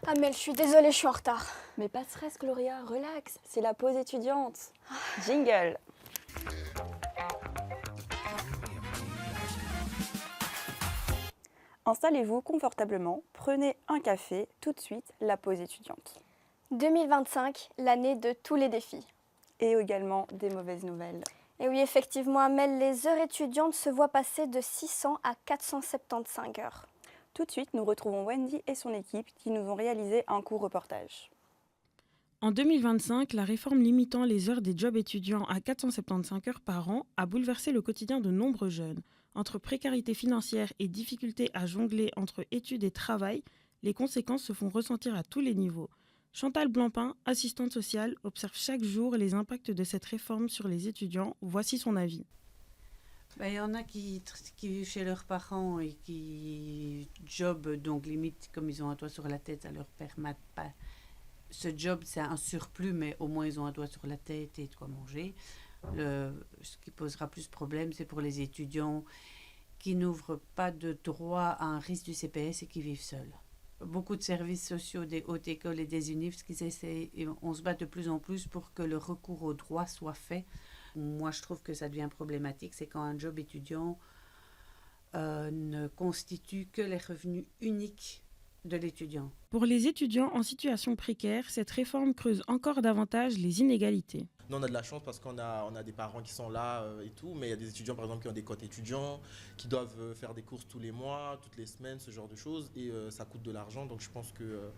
Amel, je suis désolée, je suis en retard. Mais pas de stress, Gloria, relax, c'est la pause étudiante. Jingle. Installez-vous confortablement, prenez un café, tout de suite, la pause étudiante. 2025, l'année de tous les défis. Et également des mauvaises nouvelles. Et oui, effectivement, Amel, les heures étudiantes se voient passer de 600 à 475 heures. Tout de suite, nous retrouvons Wendy et son équipe qui nous ont réalisé un court reportage. En 2025, la réforme limitant les heures des jobs étudiants à 475 heures par an a bouleversé le quotidien de nombreux jeunes. Entre précarité financière et difficulté à jongler entre études et travail, les conséquences se font ressentir à tous les niveaux. Chantal Blancpain, assistante sociale, observe chaque jour les impacts de cette réforme sur les étudiants. Voici son avis. Il y en a qui vivent chez leurs parents et qui jobent, donc limite, comme ils ont un toit sur la tête, ça leur permet pas. Ce job, c'est un surplus, mais au moins ils ont un toit sur la tête et de quoi manger. Ce qui posera plus problème, c'est pour les étudiants qui n'ouvrent pas de droit à un risque du CPS et qui vivent seuls. Beaucoup de services sociaux des hautes écoles et des UNIF, on se bat de plus en plus pour que le recours au droit soit fait. Moi, je trouve que ça devient problématique, c'est quand un job étudiant ne constitue que les revenus uniques de l'étudiant. Pour les étudiants en situation précaire, cette réforme creuse encore davantage les inégalités. Nous, on a de la chance parce qu'on a des parents qui sont là et tout, mais il y a des étudiants, par exemple, qui ont des quotas étudiants, qui doivent faire des courses tous les mois, toutes les semaines, ce genre de choses, et ça coûte de l'argent. Donc, je pense que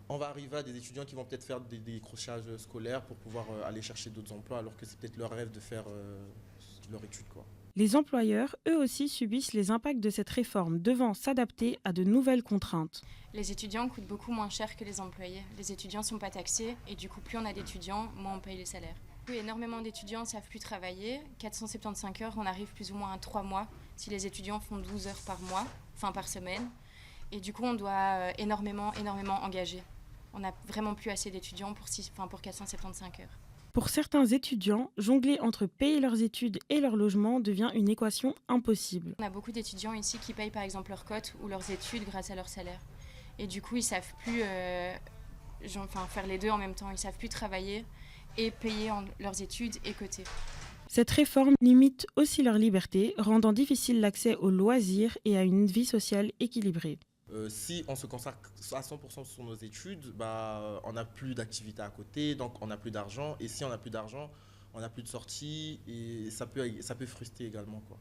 on va arriver à des étudiants qui vont peut-être faire des décrochages scolaires pour pouvoir aller chercher d'autres emplois, alors que c'est peut-être leur rêve de faire leur étude, quoi. Les employeurs, eux aussi, subissent les impacts de cette réforme, devant s'adapter à de nouvelles contraintes. Les étudiants coûtent beaucoup moins cher que les employés. Les étudiants ne sont pas taxés et du coup, plus on a d'étudiants, moins on paye les salaires. Énormément d'étudiants ne savent plus travailler. 475 heures, on arrive plus ou moins à 3 mois si les étudiants font 12 heures par mois, enfin par semaine. Et du coup, on doit énormément engager. On n'a vraiment plus assez d'étudiants pour 475 heures. Pour certains étudiants, jongler entre payer leurs études et leur logement devient une équation impossible. On a beaucoup d'étudiants ici qui payent par exemple leurs cotes ou leurs études grâce à leur salaire. Et du coup, ils ne savent plus faire les deux en même temps. Ils ne savent plus travailler et payer leurs études et coter. Cette réforme limite aussi leur liberté, rendant difficile l'accès aux loisirs et à une vie sociale équilibrée. Si on se consacre à 100% sur nos études, on n'a plus d'activité à côté, donc on n'a plus d'argent. Et si on n'a plus d'argent, on n'a plus de sortie et ça peut frustrer également, quoi.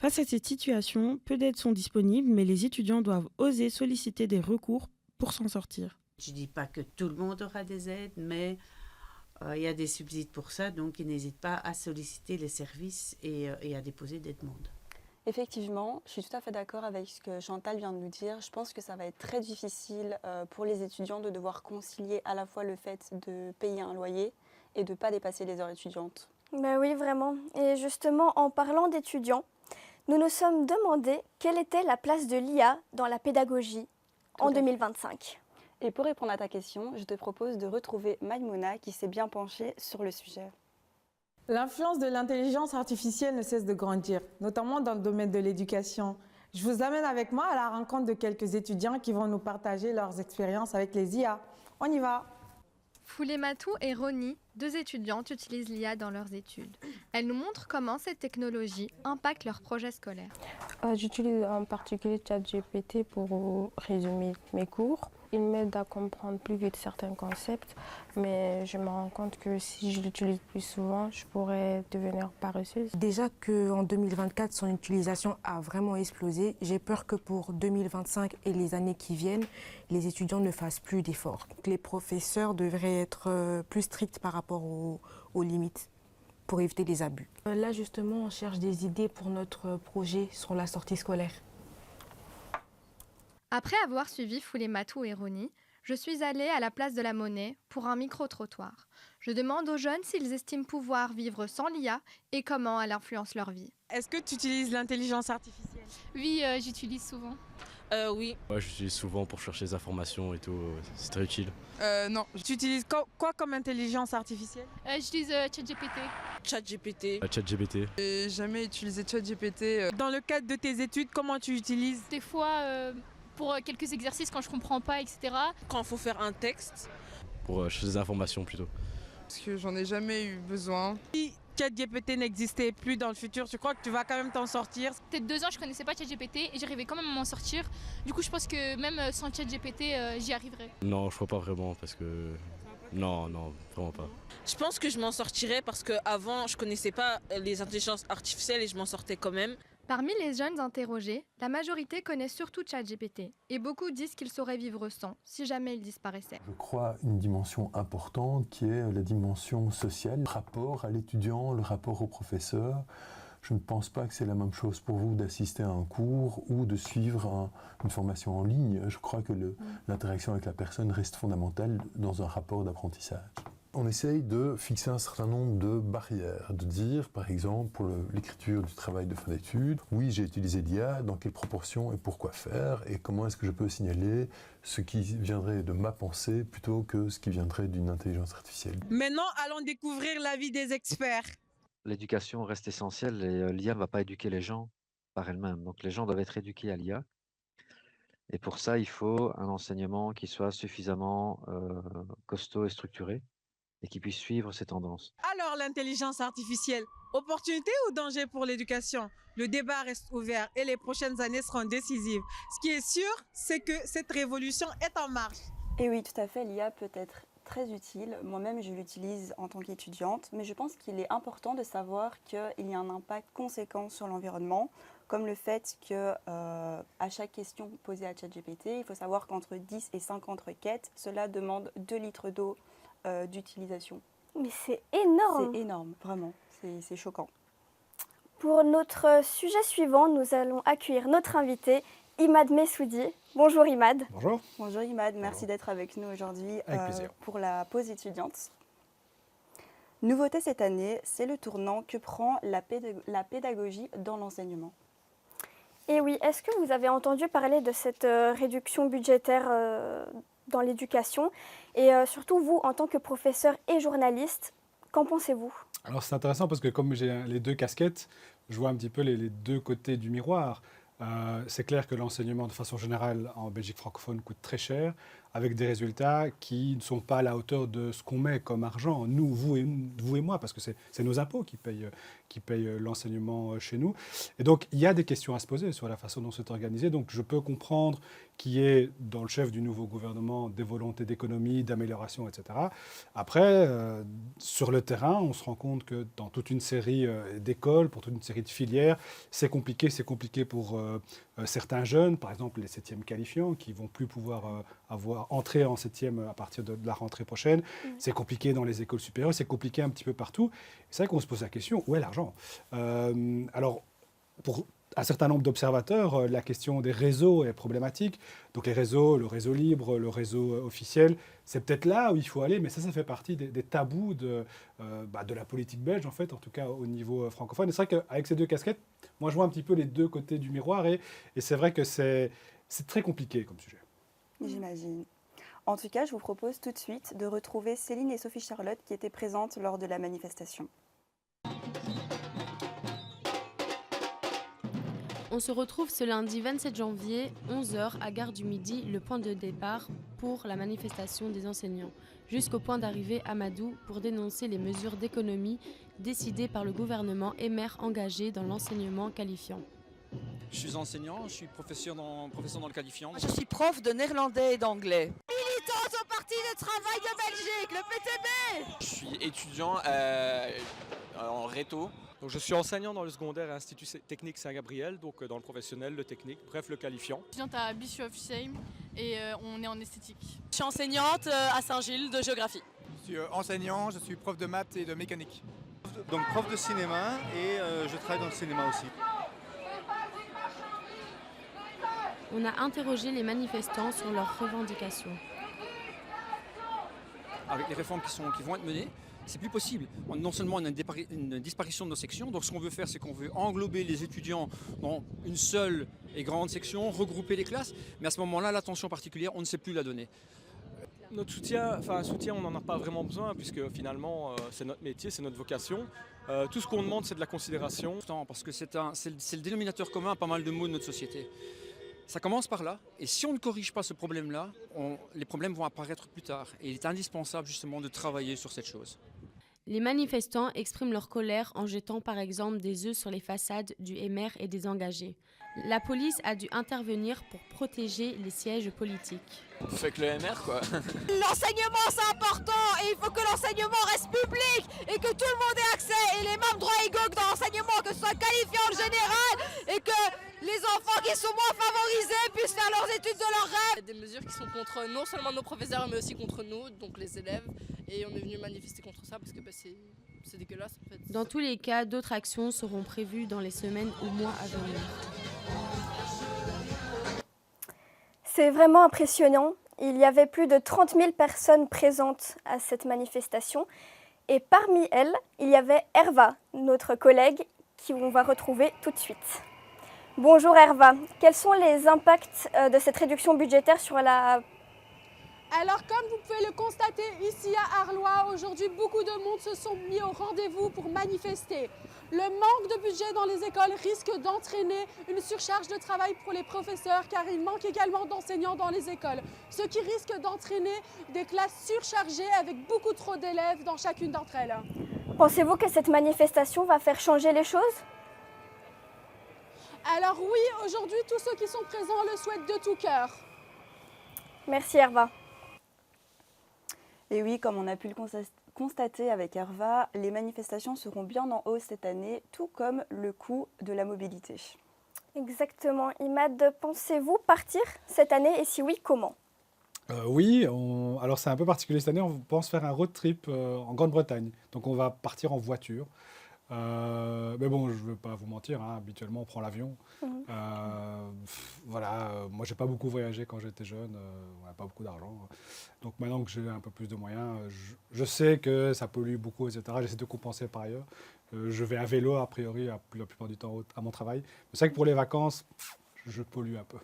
Face à cette situation, peu d'aides sont disponibles, mais les étudiants doivent oser solliciter des recours pour s'en sortir. Je ne dis pas que tout le monde aura des aides, mais il y a des subsides pour ça, donc ils n'hésitent pas à solliciter les services et à déposer des demandes. Effectivement, je suis tout à fait d'accord avec ce que Chantal vient de nous dire. Je pense que ça va être très difficile pour les étudiants de devoir concilier à la fois le fait de payer un loyer et de ne pas dépasser les heures étudiantes. Ben oui, vraiment. Et justement, en parlant d'étudiants, nous nous sommes demandé quelle était la place de l'IA dans la pédagogie en 2025. Et pour répondre à ta question, je te propose de retrouver Maïmouna qui s'est bien penchée sur le sujet. L'influence de l'intelligence artificielle ne cesse de grandir, notamment dans le domaine de l'éducation. Je vous amène avec moi à la rencontre de quelques étudiants qui vont nous partager leurs expériences avec les IA. On y va! Foulematou et Roni, deux étudiantes, utilisent l'IA dans leurs études. Elles nous montrent comment cette technologie impacte leurs projets scolaires. J'utilise en particulier ChatGPT pour résumer mes cours. Il m'aide à comprendre plus vite certains concepts, mais je me rends compte que si je l'utilise plus souvent, je pourrais devenir paresseuse. Déjà qu'en 2024, son utilisation a vraiment explosé. J'ai peur que pour 2025 et les années qui viennent, les étudiants ne fassent plus d'efforts. Les professeurs devraient être plus stricts par rapport aux limites pour éviter des abus. Là, justement, on cherche des idées pour notre projet sur la sortie scolaire. Après avoir suivi Foulematou et Roni, je suis allée à la place de la Monnaie pour un micro-trottoir. Je demande aux jeunes s'ils estiment pouvoir vivre sans l'IA et comment elle influence leur vie. Est-ce que tu utilises l'intelligence artificielle? Oui, j'utilise souvent. Oui. Ouais, j'utilise souvent pour chercher des informations et tout, c'est très utile. Non. Tu utilises quoi comme intelligence artificielle? J'utilise ChatGPT. ChatGPT. J'ai jamais utilisé ChatGPT. Dans le cadre de tes études, comment tu utilises? Des fois, pour quelques exercices quand je comprends pas, etc. Quand il faut faire un texte. Pour chercher des informations plutôt. Parce que j'en ai jamais eu besoin. Si ChatGPT n'existait plus dans le futur, tu crois que tu vas quand même t'en sortir? Peut-être 2 ans, je connaissais pas ChatGPT et j'arrivais quand même à m'en sortir. Du coup, je pense que même sans ChatGPT, j'y arriverai. Non, je crois pas vraiment parce que... Non, vraiment pas. Je pense que je m'en sortirais parce qu'avant, je connaissais pas les intelligences artificielles et je m'en sortais quand même. Parmi les jeunes interrogés, la majorité connaît surtout ChatGPT et beaucoup disent qu'ils sauraient vivre sans si jamais il disparaissait. Je crois une dimension importante qui est la dimension sociale, le rapport à l'étudiant, le rapport au professeur. Je ne pense pas que c'est la même chose pour vous d'assister à un cours ou de suivre une formation en ligne. Je crois que l'interaction avec la personne reste fondamentale dans un rapport d'apprentissage. On essaye de fixer un certain nombre de barrières, de dire, par exemple, pour l'écriture du travail de fin d'études, oui, j'ai utilisé l'IA, dans quelle proportion et pourquoi faire, et comment est-ce que je peux signaler ce qui viendrait de ma pensée plutôt que ce qui viendrait d'une intelligence artificielle. Maintenant, allons découvrir l'avis des experts. L'éducation reste essentielle et l'IA ne va pas éduquer les gens par elle-même. Donc les gens doivent être éduqués à l'IA. Et pour ça, il faut un enseignement qui soit suffisamment costaud et structuré et qui puisse suivre ces tendances. Alors l'intelligence artificielle, opportunité ou danger pour l'éducation? Le débat reste ouvert et les prochaines années seront décisives. Ce qui est sûr, c'est que cette révolution est en marche. Et oui, tout à fait, l'IA peut être très utile. Moi-même, je l'utilise en tant qu'étudiante, mais je pense qu'il est important de savoir qu'il y a un impact conséquent sur l'environnement, comme le fait que à chaque question posée à ChatGPT, il faut savoir qu'entre 10 et 50 requêtes, cela demande 2 litres d'eau d'utilisation. Mais c'est énorme! C'est énorme, vraiment, c'est choquant. Pour notre sujet suivant, nous allons accueillir notre invité, Imad Messoudi. Bonjour Imad. Bonjour. Bonjour Imad, merci d'être avec nous aujourd'hui pour la pause étudiante. Nouveauté cette année, c'est le tournant que prend la pédagogie dans l'enseignement. Et oui, est-ce que vous avez entendu parler de cette réduction budgétaire dans l'éducation? Et surtout, vous, en tant que professeur et journaliste, qu'en pensez-vous? Alors c'est intéressant parce que comme j'ai les deux casquettes, je vois un petit peu les deux côtés du miroir. C'est clair que l'enseignement de façon générale en Belgique francophone coûte très cher, avec des résultats qui ne sont pas à la hauteur de ce qu'on met comme argent, nous, vous et moi, parce que c'est nos impôts qui payent l'enseignement chez nous. Et donc, il y a des questions à se poser sur la façon dont c'est organisé. Donc, je peux comprendre qu'il y ait, dans le chef du nouveau gouvernement, des volontés d'économie, d'amélioration, etc. Après, sur le terrain, on se rend compte que dans toute une série d'écoles, pour toute une série de filières, c'est compliqué pour certains jeunes, par exemple les 7e qualifiants, qui ne vont plus pouvoir entrer en 7e à partir de la rentrée prochaine. C'est compliqué dans les écoles supérieures, c'est compliqué un petit peu partout. C'est vrai qu'on se pose la question, où est l'argent? Alors, pour un certain nombre d'observateurs, la question des réseaux est problématique. Donc les réseaux, le réseau libre, le réseau officiel, c'est peut-être là où il faut aller, mais ça fait partie des tabous de la politique belge, en fait, en tout cas au niveau francophone. Et c'est vrai qu'avec ces deux casquettes, moi je vois un petit peu les deux côtés du miroir et c'est vrai que c'est très compliqué comme sujet. J'imagine. En tout cas, je vous propose tout de suite de retrouver Céline et Sophie Charlotte qui étaient présentes lors de la manifestation. On se retrouve ce lundi 27 janvier, 11h, à Gare du Midi, le point de départ pour la manifestation des enseignants, jusqu'au point d'arrivée à Madou pour dénoncer les mesures d'économie décidées par le gouvernement et maires engagés dans l'enseignement qualifiant. Je suis enseignant, je suis professeur dans le qualifiant. Je suis prof de néerlandais et d'anglais. Militante au Parti de travail de Belgique, le PTB. Je suis étudiant en réto. Donc je suis enseignant dans le secondaire à l'Institut technique Saint-Gabriel, donc dans le professionnel, le technique, bref le qualifiant. Je suis à Bichu of Shame et on est en esthétique. Je suis enseignante à Saint-Gilles de géographie. Je suis enseignant, je suis prof de maths et de mécanique. Donc prof de cinéma et je travaille dans le cinéma aussi. On a interrogé les manifestants sur leurs revendications. Avec les réformes qui vont être menées, c'est plus possible. Non seulement on a une disparition de nos sections, donc ce qu'on veut faire, c'est qu'on veut englober les étudiants dans une seule et grande section, regrouper les classes, mais à ce moment-là, l'attention particulière, on ne sait plus la donner. Notre soutien, on n'en a pas vraiment besoin, puisque finalement, c'est notre métier, c'est notre vocation. Tout ce qu'on demande, c'est de la considération. Parce que c'est le dénominateur commun à pas mal de maux de notre société. Ça commence par là, et si on ne corrige pas ce problème-là, les problèmes vont apparaître plus tard. Et il est indispensable justement de travailler sur cette chose. Les manifestants expriment leur colère en jetant par exemple des œufs sur les façades du MR et des engagés. La police a dû intervenir pour protéger les sièges politiques. Fait que le MR quoi. L'enseignement c'est important et il faut que l'enseignement reste public et que tout le monde ait accès et les mêmes droits égaux que dans l'enseignement, que ce soit qualifié en général et que les enfants qui sont moins favorisés puissent faire leurs études de leurs rêves. Il y a des mesures qui sont contre non seulement nos professeurs mais aussi contre nous, donc les élèves, et on est venu manifester contre ça parce que c'est dégueulasse en fait. Dans tous les cas, d'autres actions seront prévues dans les semaines ou mois à venir. C'est vraiment impressionnant. Il y avait plus de 30 000 personnes présentes à cette manifestation. Et parmi elles, il y avait Herva, notre collègue, qu'on va retrouver tout de suite. Bonjour Herva, quels sont les impacts de cette réduction budgétaire sur la... Alors comme vous pouvez le constater ici à Arlois, aujourd'hui beaucoup de monde se sont mis au rendez-vous pour manifester. Le manque de budget dans les écoles risque d'entraîner une surcharge de travail pour les professeurs car il manque également d'enseignants dans les écoles. Ce qui risque d'entraîner des classes surchargées avec beaucoup trop d'élèves dans chacune d'entre elles. Pensez-vous que cette manifestation va faire changer les choses ? Alors oui, aujourd'hui tous ceux qui sont présents le souhaitent de tout cœur. Merci Herva. Et oui, comme on a pu le constater avec Herva, les manifestations seront bien en hausse cette année, tout comme le coût de la mobilité. Exactement. Imad, pensez-vous partir cette année et si oui, comment ? Oui, alors c'est un peu particulier cette année, on pense faire un road trip en Grande-Bretagne. Donc on va partir en voiture. Mais bon, je ne veux pas vous mentir, hein, habituellement on prend l'avion. Moi j'ai pas beaucoup voyagé quand j'étais jeune, on n'a pas beaucoup d'argent. Donc maintenant que j'ai un peu plus de moyens, je sais que ça pollue beaucoup, etc. J'essaie de compenser par ailleurs. Je vais à vélo a priori la plupart du temps à mon travail. C'est vrai que pour les vacances, je pollue un peu.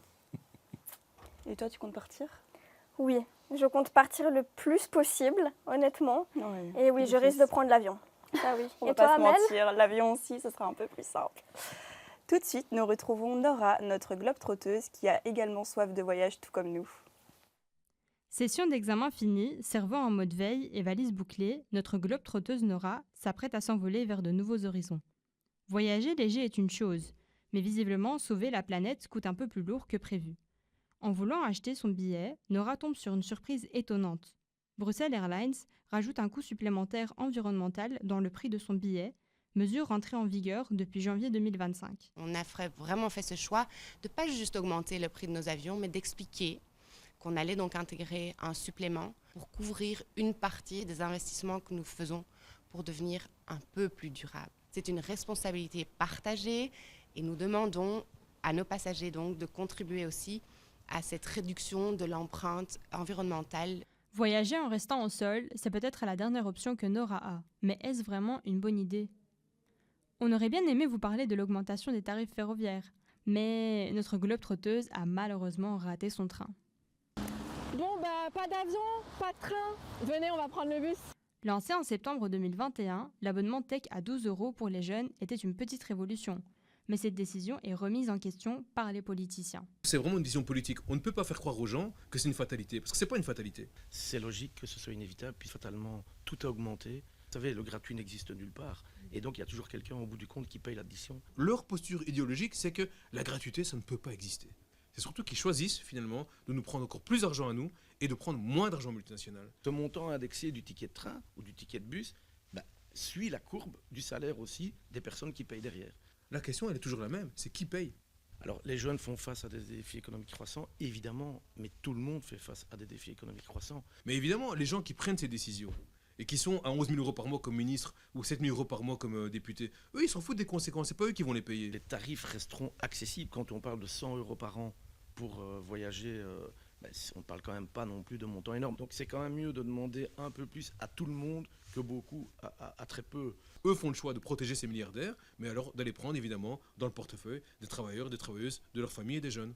Et toi, tu comptes partir ? Oui, je compte partir le plus possible, honnêtement. Oui, et oui, je risque de prendre l'avion. Ah oui. On va pas se mentir, l'avion aussi, ce sera un peu plus simple. Tout de suite, nous retrouvons Nora, notre globe-trotteuse, qui a également soif de voyage tout comme nous. Session d'examen finie, cerveau en mode veille et valise bouclée, notre globe-trotteuse Nora s'apprête à s'envoler vers de nouveaux horizons. Voyager léger est une chose, mais visiblement sauver la planète coûte un peu plus lourd que prévu. En voulant acheter son billet, Nora tombe sur une surprise étonnante. Bruxelles Airlines rajoute un coût supplémentaire environnemental dans le prix de son billet, mesure rentrée en vigueur depuis janvier 2025. On a vraiment fait ce choix de ne pas juste augmenter le prix de nos avions, mais d'expliquer qu'on allait donc intégrer un supplément pour couvrir une partie des investissements que nous faisons pour devenir un peu plus durable. C'est une responsabilité partagée et nous demandons à nos passagers donc de contribuer aussi à cette réduction de l'empreinte environnementale. Voyager en restant au sol, c'est peut-être la dernière option que Nora a, mais est-ce vraiment une bonne idée ? On aurait bien aimé vous parler de l'augmentation des tarifs ferroviaires, mais notre globe-trotteuse a malheureusement raté son train. Bon pas d'avion, pas de train. Venez, on va prendre le bus. Lancé en septembre 2021, l'abonnement tech à 12 € pour les jeunes était une petite révolution. Mais cette décision est remise en question par les politiciens. C'est vraiment une décision politique. On ne peut pas faire croire aux gens que c'est une fatalité, parce que ce n'est pas une fatalité. C'est logique que ce soit inévitable, puis fatalement, tout a augmenté. Vous savez, le gratuit n'existe nulle part. Et donc, il y a toujours quelqu'un au bout du compte qui paye l'addition. Leur posture idéologique, c'est que la gratuité, ça ne peut pas exister. C'est surtout qu'ils choisissent, finalement, de nous prendre encore plus d'argent à nous et de prendre moins d'argent multinational. Ce montant indexé du ticket de train ou du ticket de bus suit la courbe du salaire aussi des personnes qui payent derrière. La question, elle est toujours la même, c'est qui paye ? Alors, les jeunes font face à des défis économiques croissants, évidemment, mais tout le monde fait face à des défis économiques croissants. Mais évidemment, les gens qui prennent ces décisions et qui sont à 11 000 € par mois comme ministre ou 7 000 € par mois comme député, eux, ils s'en foutent des conséquences, c'est pas eux qui vont les payer. Les tarifs resteront accessibles. Quand on parle de 100 € par an pour voyager, on ne parle quand même pas non plus de montants énormes. Donc, c'est quand même mieux de demander un peu plus à tout le monde que beaucoup à très peu. Eux font le choix de protéger ces milliardaires, mais alors d'aller prendre évidemment dans le portefeuille des travailleurs, des travailleuses, de leur famille et des jeunes.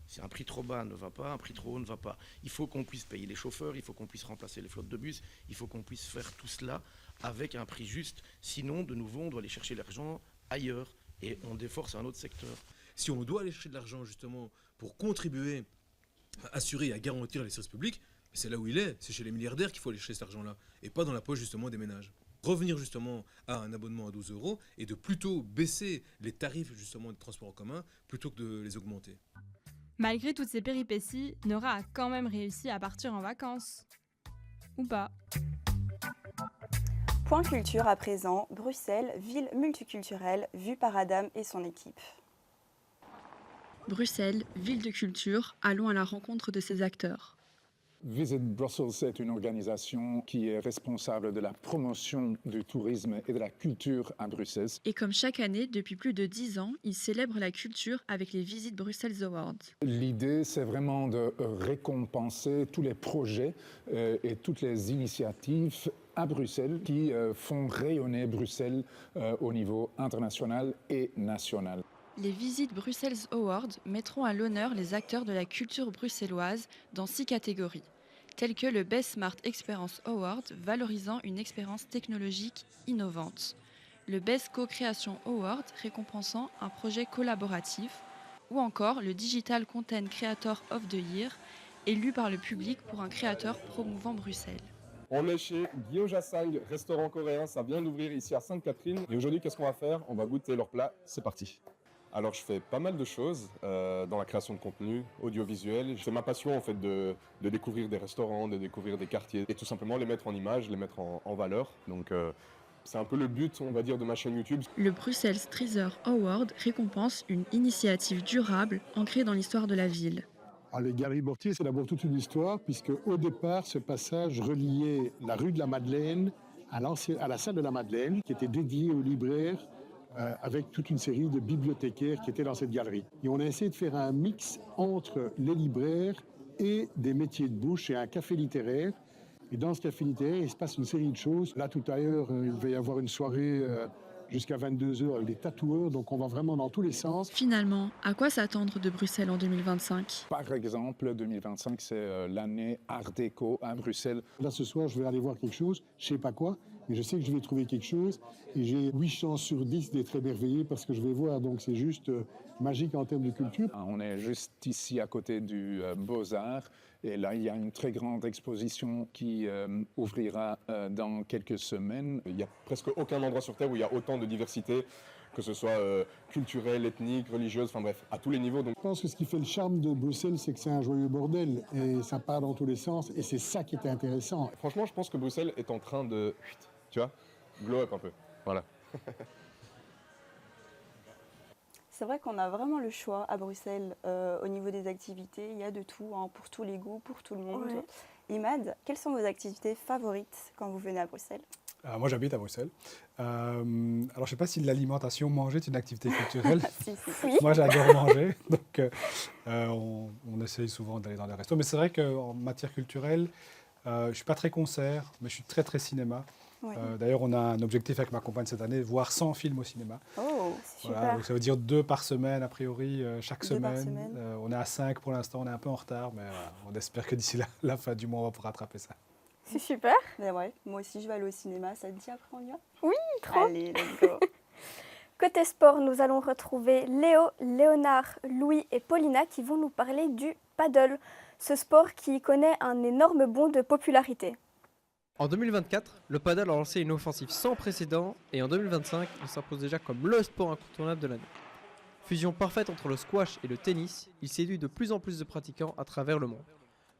Si un prix trop bas ne va pas, un prix trop haut ne va pas. Il faut qu'on puisse payer les chauffeurs, il faut qu'on puisse remplacer les flottes de bus, il faut qu'on puisse faire tout cela avec un prix juste. Sinon, de nouveau, on doit aller chercher l'argent ailleurs et on déforce un autre secteur. Si on doit aller chercher de l'argent justement pour contribuer à assurer et à garantir les services publics, c'est là où il est, c'est chez les milliardaires qu'il faut aller chercher cet argent-là, et pas dans la poche justement des ménages. Revenir justement à un abonnement à 12 € et de plutôt baisser les tarifs justement des transports en commun plutôt que de les augmenter. Malgré toutes ces péripéties, Nora a quand même réussi à partir en vacances. Ou pas. Point culture à présent, Bruxelles, ville multiculturelle, vue par Adam et son équipe. Bruxelles, ville de culture, allons à la rencontre de ses acteurs. Visit Brussels, c'est une organisation qui est responsable de la promotion du tourisme et de la culture à Bruxelles. Et comme chaque année, depuis plus de 10 ans, il célèbre la culture avec les Visit Brussels Awards. L'idée, c'est vraiment de récompenser tous les projets et toutes les initiatives à Bruxelles qui font rayonner Bruxelles au niveau international et national. Les Visit Brussels Awards mettront à l'honneur les acteurs de la culture bruxelloise dans 6 catégories, telles que le Best Smart Experience Award valorisant une expérience technologique innovante, le Best Co-Creation Award récompensant un projet collaboratif, ou encore le Digital Content Creator of the Year, élu par le public pour un créateur promouvant Bruxelles. On est chez Guillaume Jassang, restaurant coréen, ça vient d'ouvrir ici à Sainte-Catherine. Et aujourd'hui, qu'est-ce qu'on va faire? On va goûter leur plat, c'est parti. Alors je fais pas mal de choses dans la création de contenu audiovisuel. C'est ma passion en fait de découvrir des restaurants, de découvrir des quartiers et tout simplement les mettre en image, les mettre en valeur. Donc c'est un peu le but, on va dire, de ma chaîne YouTube. Le Bruxelles Treasure Award récompense une initiative durable ancrée dans l'histoire de la ville. Alors, les Galeries Mortier, c'est d'abord toute une histoire puisque au départ, ce passage reliait la rue de la Madeleine à la salle de la Madeleine qui était dédiée aux libraires avec toute une série de bibliothécaires qui étaient dans cette galerie. Et on a essayé de faire un mix entre les libraires et des métiers de bouche et un café littéraire. Et dans ce café littéraire, il se passe une série de choses. Là, tout à l'heure, il va y avoir une soirée jusqu'à 22 h avec des tatoueurs, donc on va vraiment dans tous les sens. Finalement, à quoi s'attendre de Bruxelles en 2025 ? Par exemple, 2025, c'est l'année Art déco à Bruxelles. Là, ce soir, je vais aller voir quelque chose, je sais pas quoi, mais je sais que je vais trouver quelque chose. Et j'ai 8 chances sur 10 d'être émerveillé parce que je vais voir, donc c'est juste magique en termes de culture. On est juste ici à côté du Beaux-Arts. Et là, il y a une très grande exposition qui ouvrira dans quelques semaines. Il n'y a presque aucun endroit sur Terre où il y a autant de diversité, que ce soit culturelle, ethnique, religieuse, enfin bref, à tous les niveaux. Donc... Je pense que ce qui fait le charme de Bruxelles, c'est que c'est un joyeux bordel. Et ça part dans tous les sens. Et c'est ça qui est intéressant. Franchement, je pense que Bruxelles est en train de, tu vois, glow up un peu. Voilà. C'est vrai qu'on a vraiment le choix à Bruxelles au niveau des activités. Il y a de tout, hein, pour tous les goûts, pour tout le monde. Ouais. Imad, quelles sont vos activités favorites quand vous venez à Bruxelles ? Moi, j'habite à Bruxelles. Alors, je ne sais pas si l'alimentation, manger, est une activité culturelle. Si. Moi, j'adore manger. Donc, on essaye souvent d'aller dans les restos. Mais c'est vrai qu'en matière culturelle, je ne suis pas très concert, mais je suis très, très cinéma. Ouais. D'ailleurs, on a un objectif avec ma compagne cette année, voir 100 films au cinéma. Oh, c'est super. Voilà, donc ça veut dire 2 par semaine, a priori, chaque semaine. On est à 5 pour l'instant, on est un peu en retard, mais on espère que d'ici la fin du mois, on va pouvoir rattraper ça. C'est super. Mais ouais, moi aussi, je vais aller au cinéma. Ça te dit après, on y va ? Oui, trop. Allez, let's go. Côté sport, nous allons retrouver Léo, Léonard, Louis et Paulina qui vont nous parler du paddle, ce sport qui connaît un énorme bond de popularité. En 2024, le paddle a lancé une offensive sans précédent et en 2025, il s'impose déjà comme le sport incontournable de l'année. Fusion parfaite entre le squash et le tennis, il séduit de plus en plus de pratiquants à travers le monde.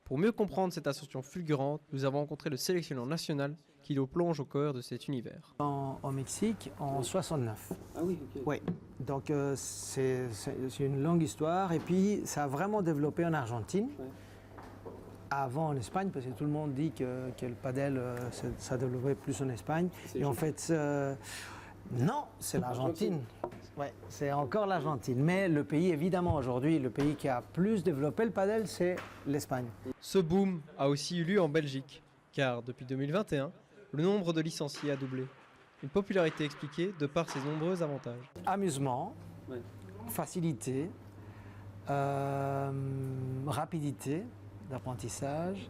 Pour mieux comprendre cette ascension fulgurante, nous avons rencontré le sélectionneur national qui nous plonge au cœur de cet univers. Au Mexique, en 69. Ah oui, ok. Oui, donc c'est une longue histoire et puis ça a vraiment développé en Argentine. Ouais. Avant en Espagne, parce que tout le monde dit que le padel, ça développait plus en Espagne. Et en fait, non, c'est l'Argentine. Ouais, c'est encore l'Argentine. Mais le pays, évidemment, aujourd'hui, le pays qui a plus développé le padel, c'est l'Espagne. Ce boom a aussi eu lieu en Belgique, car depuis 2021, le nombre de licenciés a doublé. Une popularité expliquée de par ses nombreux avantages. Amusement, ouais. Facilité, rapidité d'apprentissage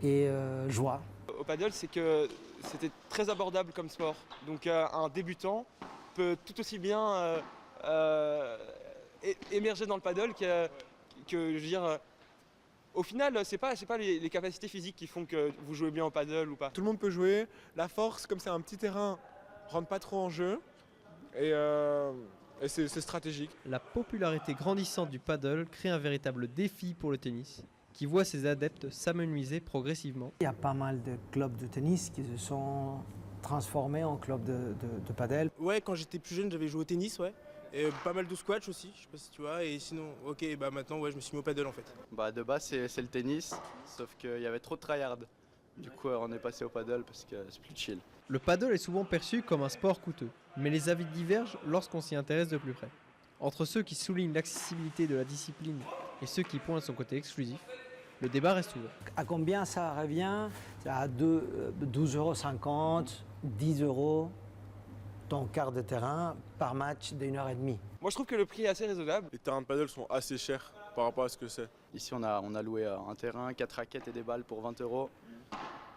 et joie. Au paddle, c'est que c'était très abordable comme sport. Donc un débutant peut tout aussi bien émerger dans le paddle que je veux dire, au final, c'est pas les capacités physiques qui font que vous jouez bien au paddle ou pas. Tout le monde peut jouer. La force, comme c'est un petit terrain, rentre pas trop en jeu. Et c'est stratégique. La popularité grandissante du paddle crée un véritable défi pour le tennis, qui voit ses adeptes s'amenuiser progressivement. Il y a pas mal de clubs de tennis qui se sont transformés en clubs de paddle. Ouais, quand j'étais plus jeune, j'avais joué au tennis, ouais. Et pas mal de squash aussi, je sais pas si tu vois. Et sinon, ok, bah maintenant, ouais, je me suis mis au paddle en fait. Bah de base, c'est le tennis, sauf qu'il y avait trop de tryhard. Du coup, on est passé au paddle parce que c'est plus chill. Le paddle est souvent perçu comme un sport coûteux, mais les avis divergent lorsqu'on s'y intéresse de plus près. Entre ceux qui soulignent l'accessibilité de la discipline et ceux qui pointent son côté exclusif, le débat reste ouvert. À combien ça revient? À 12,50 €, 10 € ton quart de terrain par match d'1h30. Moi, je trouve que le prix est assez raisonnable. Les terrains de paddle sont assez chers par rapport à ce que c'est. Ici, on a loué un terrain, 4 raquettes et des balles pour 20 €.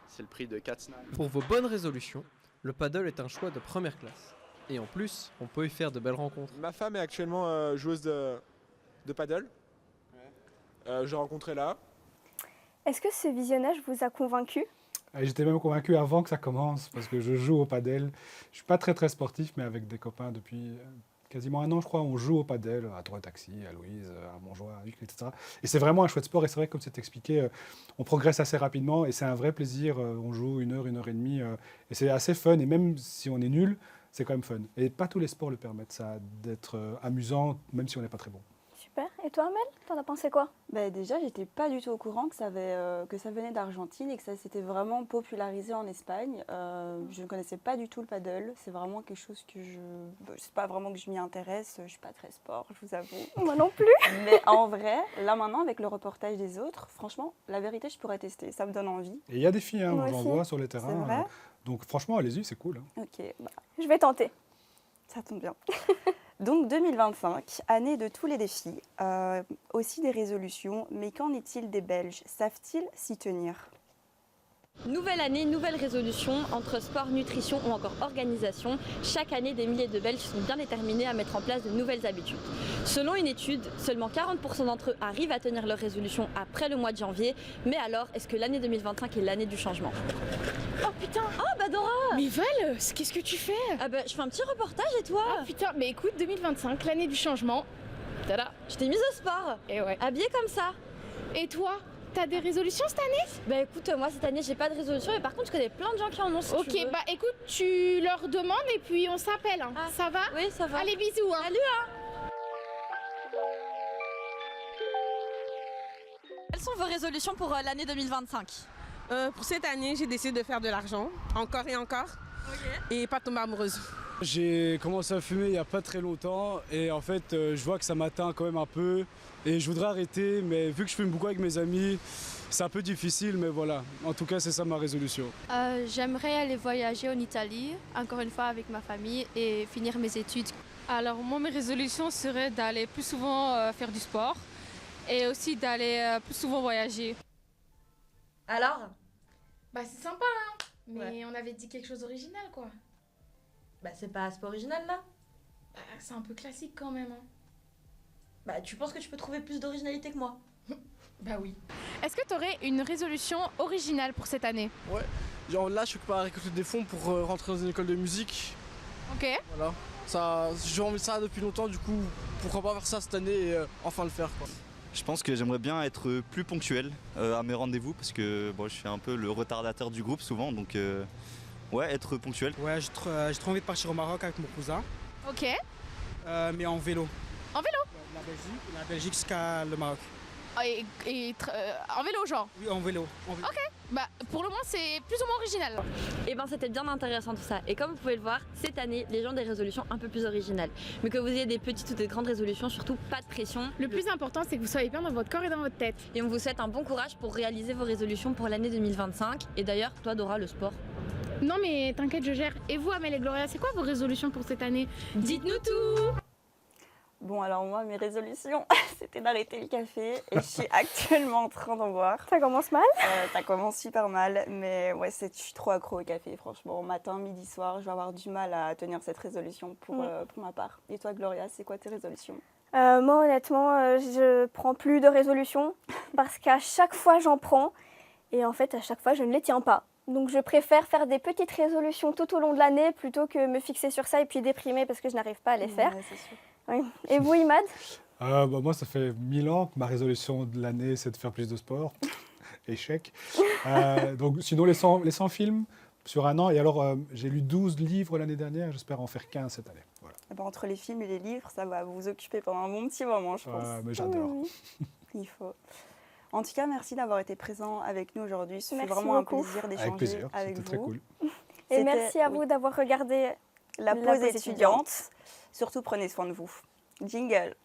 C'est le prix de 4 snaps. Pour vos bonnes résolutions, le paddle est un choix de première classe. Et en plus, on peut y faire de belles rencontres. Ma femme est actuellement joueuse de paddle. Je l'ai rencontrée là. Est-ce que ce visionnage vous a convaincu? J'étais même convaincu avant que ça commence, parce que je joue au padel. Je ne suis pas très sportif, mais avec des copains depuis quasiment un an, je crois, on joue au padel, à Trois Taxis, à Louise, à Montjoie, à Vic, etc. Et c'est vraiment un chouette sport, et c'est vrai que comme c'est expliqué, on progresse assez rapidement, et c'est un vrai plaisir. On joue 1 heure, 1 heure et demie, et c'est assez fun, et même si on est nul, c'est quand même fun. Et pas tous les sports le permettent, ça, d'être amusant, même si on n'est pas très bon. Super. Et toi, Amel, t'en as pensé quoi? Déjà, j'étais pas du tout au courant que ça venait d'Argentine et que ça s'était vraiment popularisé en Espagne. Je ne connaissais pas du tout le paddle. C'est vraiment quelque chose que c'est pas vraiment que je m'y intéresse. Je suis pas très sport, je vous avoue. Moi non plus. Mais en vrai, là maintenant, avec le reportage des autres, franchement, la vérité, je pourrais tester. Ça me donne envie. Et il y a des filles, Moi j'en aussi. vois sur les terrains. C'est vrai. Donc franchement, allez-y, c'est cool. Ok, Je vais tenter. ça tombe bien. Donc 2025, année de tous les défis, aussi des résolutions, mais qu'en est-il des Belges? Savent-ils s'y tenir? Nouvelle année, nouvelle résolution, entre sport, nutrition ou encore organisation, chaque année des milliers de Belges sont bien déterminés à mettre en place de nouvelles habitudes. Selon une étude, seulement 40% d'entre eux arrivent à tenir leurs résolutions après le mois de janvier, mais alors est-ce que l'année 2025 est l'année du changement? Oh putain! Oh bah Dora! Mais Val, qu'est-ce que tu fais? Ah bah je fais un petit reportage et toi? Ah putain, mais écoute, 2025, l'année du changement. Tada! Je t'ai mise au sport! Et ouais. Habillée comme ça! Et toi? T'as des résolutions cette année? Bah écoute, moi cette année j'ai pas de résolution, mais par contre je connais plein de gens qui en ont si Ok, tu veux. bah écoute, tu leur demandes et puis on s'appelle. Hein. Ça va? Oui, ça va. Allez, bisous. Hein. Salut hein. Quelles sont vos résolutions pour l'année 2025? Pour cette année, j'ai décidé de faire de l'argent, encore et encore, et pas tomber amoureuse. J'ai commencé à fumer il n'y a pas très longtemps et en fait je vois que ça m'atteint quand même un peu et je voudrais arrêter, mais vu que je fume beaucoup avec mes amis, c'est un peu difficile, mais voilà, en tout cas c'est ça ma résolution. J'aimerais aller voyager en Italie, encore une fois avec ma famille, et finir mes études. Alors moi mes résolutions seraient d'aller plus souvent faire du sport et aussi d'aller plus souvent voyager. Alors? Bah c'est sympa, hein. Mais on avait dit quelque chose d'original, quoi. Bah c'est pas original là? Bah c'est un peu classique quand même, hein. Bah tu penses que tu peux trouver plus d'originalité que moi? Bah oui. Est-ce que tu aurais une résolution originale pour cette année? Ouais, genre là je suis pas à récolter des fonds pour rentrer dans une école de musique. Ok. Voilà, ça, j'ai envie de ça depuis longtemps, du coup pourquoi pas faire ça cette année et enfin le faire quoi. Je pense que j'aimerais bien être plus ponctuel à mes rendez-vous parce que bon, je suis un peu le retardateur du groupe souvent, donc ouais, être ponctuel. Ouais, j'ai trop envie de partir au Maroc avec mon cousin. Ok. Mais en vélo. En vélo? La Belgique jusqu'à le Maroc. En vélo genre? Oui, en vélo. Ok, bah pour le moins c'est plus ou moins original. Et ben c'était bien intéressant tout ça. Et comme vous pouvez le voir, cette année, les gens ont des résolutions un peu plus originales. Mais que vous ayez des petites ou des grandes résolutions, surtout pas de pression. Le plus important c'est que vous soyez bien dans votre corps et dans votre tête. Et on vous souhaite un bon courage pour réaliser vos résolutions pour l'année 2025. Et d'ailleurs, toi Dora, le sport? Non mais t'inquiète, je gère. Et vous Amel et Gloria, c'est quoi vos résolutions pour cette année? Dites-nous tout! Bon, alors moi, mes résolutions, c'était d'arrêter le café et je suis actuellement en train d'en boire. Ça commence mal? Ça commence super mal, mais ouais, je suis trop accro au café, franchement. Matin, midi, soir, je vais avoir du mal à tenir cette résolution pour ma part. Et toi, Gloria, c'est quoi tes résolutions? Moi, honnêtement, je prends plus de résolutions parce qu'à chaque fois, j'en prends et en fait, à chaque fois, je ne les tiens pas. Donc, je préfère faire des petites résolutions tout au long de l'année plutôt que me fixer sur ça et puis déprimer parce que je n'arrive pas à les faire. Ouais, c'est sûr. Oui. Et vous, Imad? Moi, ça fait 1000 ans que ma résolution de l'année, c'est de faire plus de sport. Échec. Donc, sinon, les 100 films sur un an. Et alors, j'ai lu 12 livres l'année dernière. J'espère en faire 15 cette année. Voilà. Eh ben, entre les films et les livres, ça va vous occuper pendant un bon petit moment, je pense. Mais j'adore. Il faut. En tout cas, merci d'avoir été présent avec nous aujourd'hui. C'est Merci vraiment beaucoup. un plaisir d'échanger avec vous. C'était très cool. Et merci à vous d'avoir regardé la pause étudiante. Surtout, prenez soin de vous. Jingle.